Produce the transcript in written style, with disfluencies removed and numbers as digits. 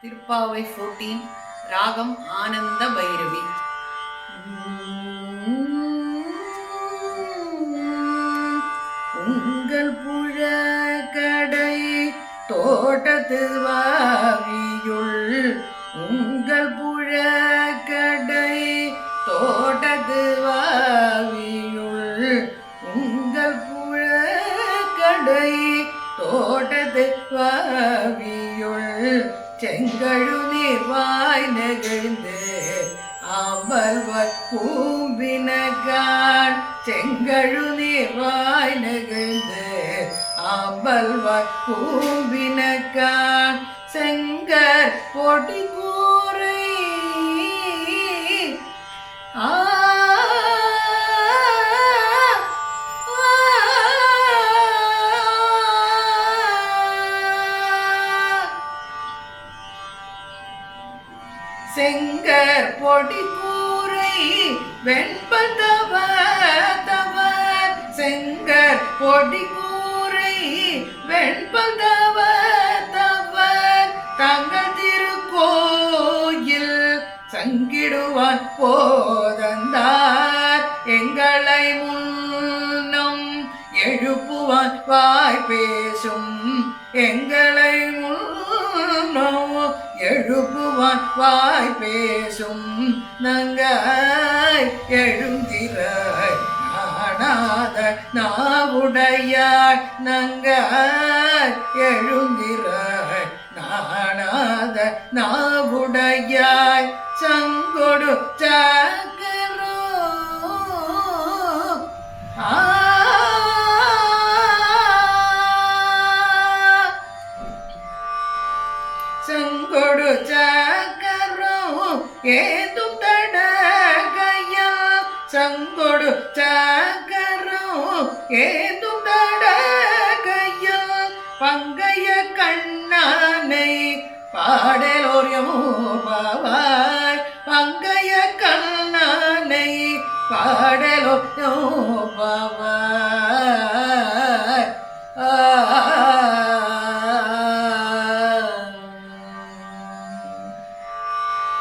திருப்பாவை 14 ராகம் ஆனந்த பைரவி. உங்கள் புழக்கடை தோட்டத்து வாவியுள், உங்கள் புழக்கடை தோட்டத்து வாவியுள், உங்கள் புழக்கடை தோட்டத்து வாவியுள் செங்கழு நீர்வாய் நெகிழ்ந்து ஆம்பல்வாய் பூம்பினகான், செங்கழு நீர்வாய் நெகிழ்ந்து ஆம்பல்வாய் பூம்பினகான், செங்கர் பொடி கூரை செங்கர் பொடி கூரை வெண்பல் தவர், செங்கர் பொடி கூரை வெண்பல் தவர், தங்கள் திருக்கோயில் சங்கிடுவான் போதந்தார், எங்களை முன்னம் எழுப்புவான் வாய் பேசும், எங்களை முன்னம் எழுப்புவான் வாய் பேசும், நங்காய் எழுந்திராய் நாடாத நாவுடையாய், நங்காய் எழுந்திராய் நாடாத நாவுடையாய், சங்கொடு சக்கரோ செங்கொடு சக்கரம் ஏதும் தடகையா, செங்கொடு சக்கரம் ஏதும் தடகையா, பங்கைய கண்ணானை பாடலோரியமோ பாவாய், பங்கைய கண்ணானை பாடலோரியமோ பாவாய்.